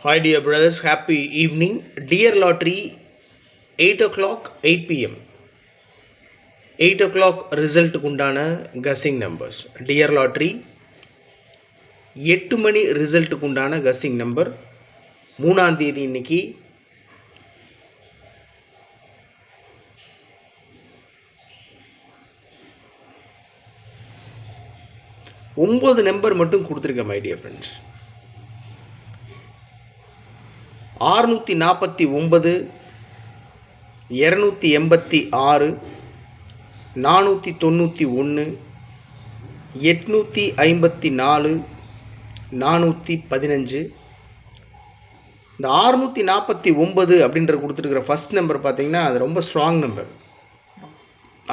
Hi dear brothers, happy evening. Dear Lottery, 8 o'clock, 8 p.m. 8 o'clock result குண்டான guessing numbers. Dear Lottery, 8 மணி result குண்டான guessing number. 3ஆம் தேதி இன்னைக்கு 9 number மட்டும் கொடுத்துருக்கேன் my dear friends. 649 286 491 854 415 இந்த 649 அப்படின்ற கொடுத்துருக்கிற ஃபர்ஸ்ட் நம்பர் பார்த்தீங்கன்னா அது ரொம்ப ஸ்ட்ராங் நம்பர்,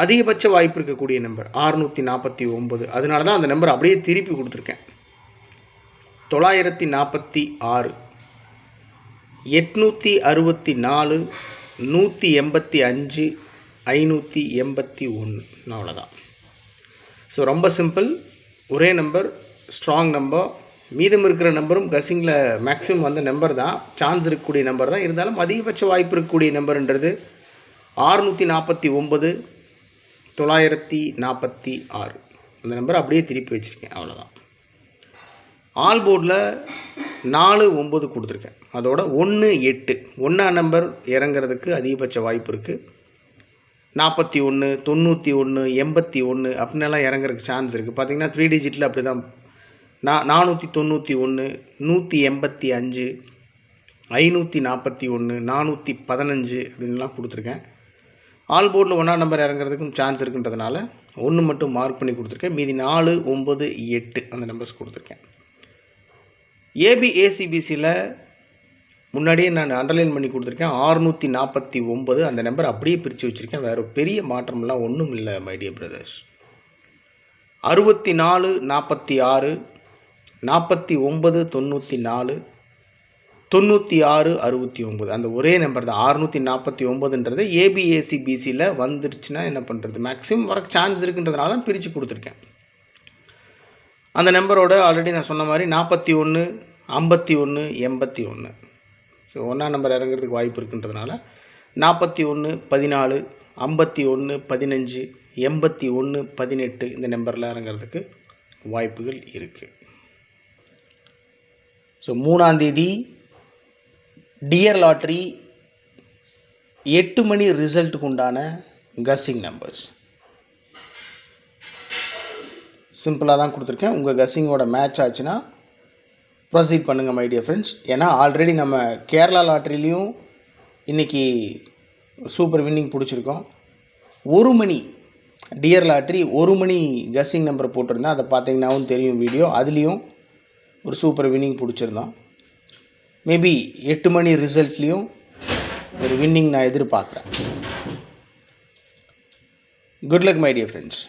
அதிகபட்ச வாய்ப்பு இருக்கக்கூடிய நம்பர் 649. அதனால தான் அந்த நம்பர் அப்படியே திருப்பி கொடுத்துருக்கேன். 946 864 185 581. அவ்வளோதான். ஸோ ரொம்ப சிம்பிள், ஒரே நம்பர், ஸ்ட்ராங் நம்பர். மீதம் இருக்கிற நம்பரும் கசிங்கில் மேக்ஸிமம் வந்த நம்பர் தான், சான்ஸ் இருக்கக்கூடிய நம்பர் தான். இருந்தாலும் அதிகபட்ச வாய்ப்பு இருக்கக்கூடிய நம்பர்ன்றது 649 946. அந்த நம்பர் அப்படியே திருப்பி வச்சுருக்கேன். அவ்வளோதான். ஆல் போர்டில் 4 9 கொடுத்துருக்கேன். அதோட 1 8 1ஆம் நம்பர் இறங்கிறதுக்கு அதிகபட்ச வாய்ப்பு இருக்குது. 41 91 81 அப்படின்னெல்லாம் இறங்குறதுக்கு சான்ஸ் இருக்குது. பார்த்திங்கன்னா 3 டிஜிட்டில் அப்படி தான் 491 185 541 415 அப்படின்லாம் கொடுத்துருக்கேன். ஆல் போர்டில் 1ஆம் நம்பர் இறங்குறதுக்கும் சான்ஸ் இருக்குன்றதுனால 1 மட்டும் மார்க் பண்ணி கொடுத்துருக்கேன். மீதி 4 9 8 அந்த நம்பர்ஸ் கொடுத்துருக்கேன். ஏபிஏசிபிசியில் முன்னாடியே நான் அண்டர்லைன் பண்ணி கொடுத்துருக்கேன். 649 அந்த நம்பர் அப்படியே பிரித்து வச்சுருக்கேன். வேறு பெரிய மாற்றம்லாம் ஒன்றும் இல்லை மை டியர் பிரதர்ஸ். 64 46 49 94 96 69 அந்த ஒரே நம்பர் தான். 649ன்றது ஏபிஏசிபிசியில் வந்துருச்சுன்னா என்ன பண்ணுறது, மேக்ஸிமம் வர சான்ஸ் இருக்குன்றதுனால தான் பிரித்து கொடுத்துருக்கேன். அந்த நம்பரோட ஆல்ரெடி நான் சொன்ன மாதிரி 41 51 81. ஸோ 1ஆம் நம்பர் இறங்குறதுக்கு வாய்ப்பு இருக்குன்றதுனால 41 14 51 15 81 18 இந்த நம்பரில் இறங்குறதுக்கு வாய்ப்புகள் இருக்குது. ஸோ 3ஆம் தேதி டியர் லாட்ரி 8 மணி ரிசல்ட்டுக்கு உண்டான கஸ்ஸிங் நம்பர்ஸ் சிம்பிளாக தான் கொடுத்துருக்கேன். உங்கள் கஸ்ஸிங்கோட மேட்ச் ஆச்சுன்னா ப்ரொசீட் பண்ணுங்கள் மை டியர் ஃப்ரெண்ட்ஸ். ஏன்னா ஆல்ரெடி நம்ம கேரளா லாட்ரிலையும் இன்றைக்கி சூப்பர் வின்னிங் பிடிச்சிருக்கோம். 1 மணி டியர் லாட்ரி 1 மணி கஸ்ஸிங் நம்பர் போட்டிருந்தேன். அதை பார்த்தீங்கன்னாவும் தெரியும் வீடியோ. அதுலேயும் ஒரு சூப்பர் வின்னிங் பிடிச்சிருந்தோம். மேபி 8 மணி ரிசல்ட்லேயும் ஒரு வின்னிங் நான் எதிர்பார்க்குறேன். Good luck my dear friends.